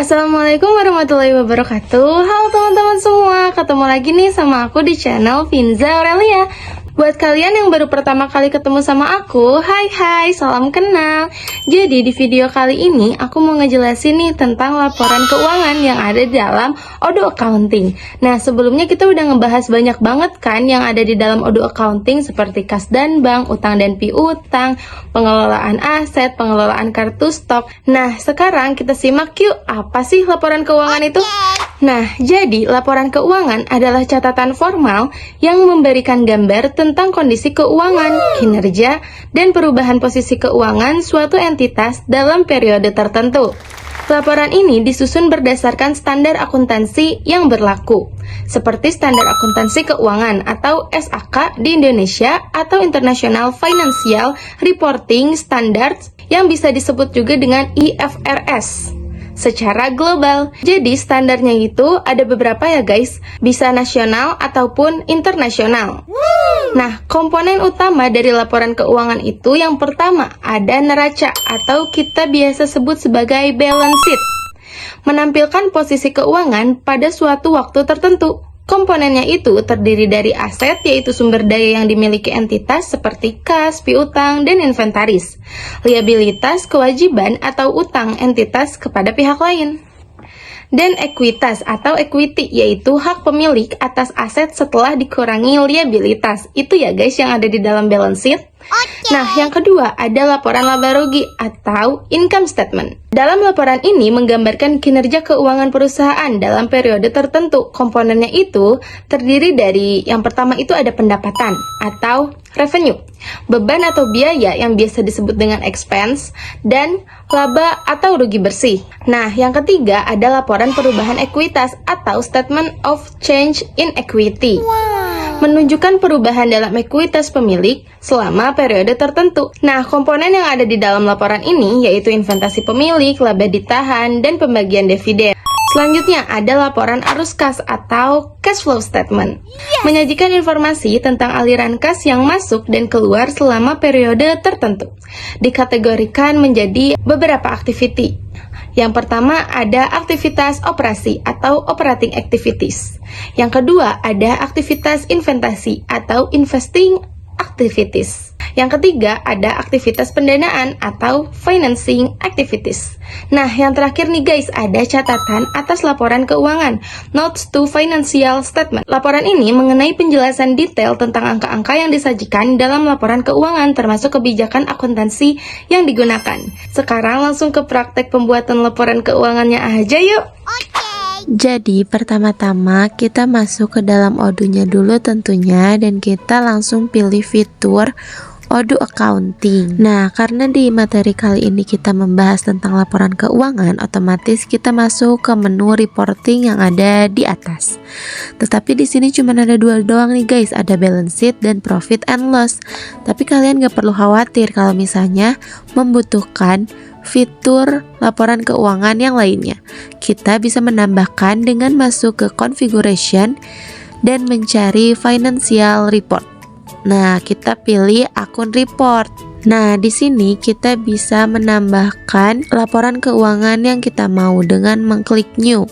Assalamualaikum warahmatullahi wabarakatuh. Halo teman-teman semua, ketemu lagi nih sama aku di channel Finza Aurelia. Buat kalian yang baru pertama kali ketemu sama aku, hai, salam kenal. Jadi di video kali ini aku mau ngejelasin nih tentang laporan keuangan yang ada di dalam Odoo Accounting. Nah, sebelumnya kita udah ngebahas banyak banget kan yang ada di dalam Odoo Accounting, seperti kas dan bank, utang dan piutang, pengelolaan aset, pengelolaan kartu stok. Nah, sekarang kita simak yuk, apa sih laporan keuangan itu? Nah, jadi laporan keuangan adalah catatan formal yang memberikan gambar tentang kondisi keuangan, kinerja, dan perubahan posisi keuangan suatu entitas dalam periode tertentu. Laporan ini disusun berdasarkan standar akuntansi yang berlaku, seperti standar akuntansi keuangan atau SAK di Indonesia atau International Financial Reporting Standards yang bisa disebut juga dengan IFRS. Secara global. Jadi standarnya itu ada beberapa ya guys, bisa nasional ataupun internasional. Nah, komponen utama dari laporan keuangan itu yang pertama ada neraca atau kita biasa sebut sebagai balance sheet. Menampilkan posisi keuangan pada suatu waktu tertentu. Komponennya itu terdiri dari aset, yaitu sumber daya yang dimiliki entitas seperti kas, piutang, dan inventaris. Liabilitas, kewajiban atau utang entitas kepada pihak lain. Dan ekuitas atau equity, yaitu hak pemilik atas aset setelah dikurangi liabilitas. Itu ya guys yang ada di dalam balance sheet. Nah, yang kedua ada laporan laba rugi atau income statement. Dalam laporan ini menggambarkan kinerja keuangan perusahaan dalam periode tertentu. Komponennya itu terdiri dari yang pertama itu ada pendapatan atau revenue, beban atau biaya yang biasa disebut dengan expense, dan laba atau rugi bersih. Nah, yang ketiga ada laporan perubahan ekuitas atau statement of change in equity. Menunjukkan perubahan dalam ekuitas pemilik selama periode tertentu. Nah, komponen yang ada di dalam laporan ini yaitu inventasi pemilik, laba ditahan, dan pembagian dividen. Selanjutnya ada laporan arus kas atau cash flow statement. Menyajikan informasi tentang aliran kas yang masuk dan keluar selama periode tertentu. Dikategorikan menjadi beberapa activity. Yang pertama ada aktivitas operasi atau operating activities. Yang kedua ada aktivitas investasi atau investing activities. Yang ketiga ada aktivitas pendanaan atau financing activities. Nah, yang terakhir nih guys, ada catatan atas laporan keuangan, notes to financial statement. Laporan ini mengenai penjelasan detail tentang angka-angka yang disajikan dalam laporan keuangan, termasuk kebijakan akuntansi yang digunakan. Sekarang langsung ke praktek pembuatan laporan keuangannya aja yuk. Jadi pertama-tama kita masuk ke dalam Odoo-nya dulu tentunya, dan kita langsung pilih fitur Odoo Accounting. Nah, karena di materi kali ini kita membahas tentang laporan keuangan, otomatis kita masuk ke menu reporting yang ada di atas. Tetapi di sini cuma ada dua doang nih guys, ada balance sheet dan profit and loss. Tapi kalian gak perlu khawatir kalau misalnya membutuhkan fitur laporan keuangan yang lainnya. Kita bisa menambahkan dengan masuk ke configuration dan mencari financial report. Nah, kita pilih akun report. Nah, di sini kita bisa menambahkan laporan keuangan yang kita mau dengan mengklik new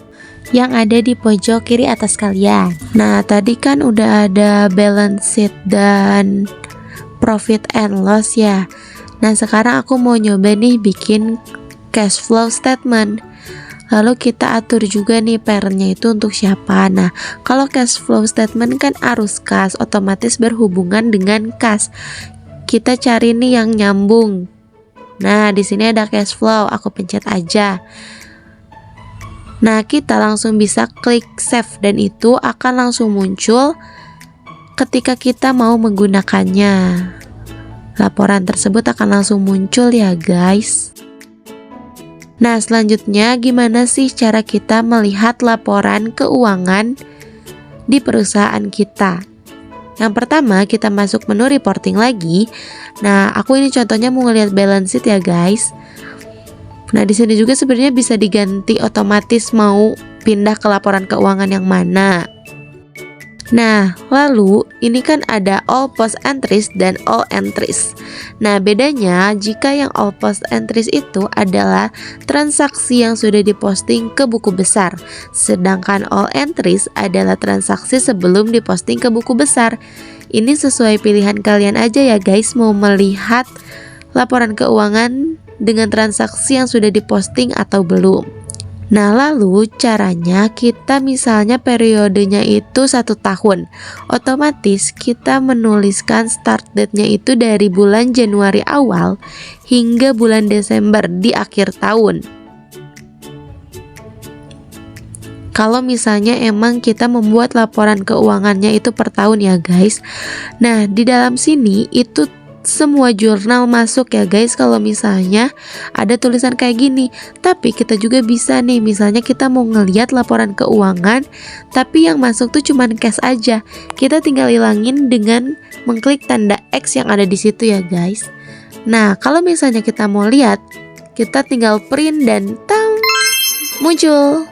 yang ada di pojok kiri atas kalian. Nah, tadi kan udah ada balance sheet dan profit and loss ya. Nah, sekarang aku mau nyoba nih bikin cash flow statement. Lalu kita atur juga nih parentnya itu untuk siapa. Nah, kalau cash flow statement kan arus kas, otomatis berhubungan dengan kas. Kita cari nih yang nyambung. Nah, di sini ada cash flow, aku pencet aja. Nah, kita langsung bisa klik save dan itu akan langsung muncul ketika kita mau menggunakannya. Laporan tersebut akan langsung muncul ya guys. Nah, selanjutnya gimana sih cara kita melihat laporan keuangan di perusahaan kita? Yang pertama, kita masuk menu reporting lagi. Nah, aku ini contohnya mau ngelihat balance sheet ya guys. Nah, di sini juga sebenarnya bisa diganti otomatis mau pindah ke laporan keuangan yang mana. Nah, lalu ini kan ada all post entries dan all entries. Nah, bedanya jika yang all post entries itu adalah transaksi yang sudah diposting ke buku besar, sedangkan all entries adalah transaksi sebelum diposting ke buku besar. Ini sesuai pilihan kalian aja ya guys, mau melihat laporan keuangan dengan transaksi yang sudah diposting atau belum. Nah, lalu caranya kita misalnya periodenya itu 1 tahun. Otomatis kita menuliskan start date-nya itu dari bulan Januari awal hingga bulan Desember di akhir tahun. Kalau misalnya emang kita membuat laporan keuangannya itu per tahun ya guys. Nah, di dalam sini itu semua jurnal masuk ya guys kalau misalnya ada tulisan kayak gini. Tapi kita juga bisa nih, misalnya kita mau ngeliat laporan keuangan tapi yang masuk tuh cuman cash aja, kita tinggal hilangin dengan mengklik tanda X yang ada di situ ya guys. Nah, kalau misalnya kita mau lihat, kita tinggal print dan tang, muncul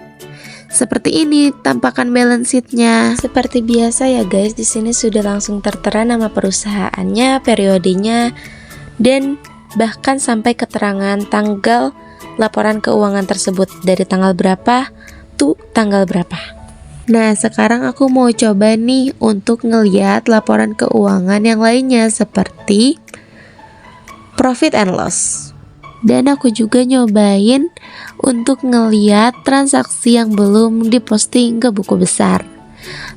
seperti ini tampakan balance sheet-nya. Seperti biasa ya guys, di sini sudah langsung tertera nama perusahaannya, periodenya, dan bahkan sampai keterangan tanggal laporan keuangan tersebut, dari tanggal berapa tuh tanggal berapa. Nah, sekarang aku mau coba nih untuk ngeliat laporan keuangan yang lainnya seperti profit and loss. Dan aku juga nyobain untuk ngeliat transaksi yang belum diposting ke buku besar.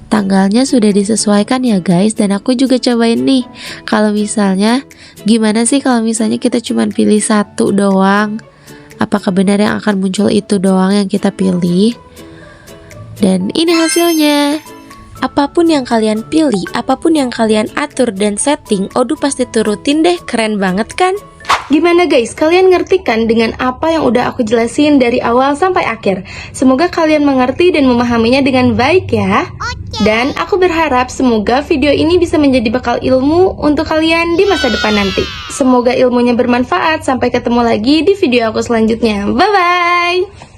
Tanggalnya sudah disesuaikan ya guys, dan aku juga cobain nih kalau misalnya gimana sih kalau misalnya kita cuma pilih satu doang, apakah benar yang akan muncul itu doang yang kita pilih. Dan ini hasilnya. Apapun yang kalian pilih, apapun yang kalian atur dan setting, Odoo pasti turutin deh. Keren banget kan? Gimana guys, kalian ngerti kan dengan apa yang udah aku jelasin dari awal sampai akhir? Semoga kalian mengerti dan memahaminya dengan baik ya. Dan aku berharap semoga video ini bisa menjadi bekal ilmu untuk kalian di masa depan nanti. Semoga ilmunya bermanfaat. Sampai ketemu lagi di video aku selanjutnya. Bye-bye.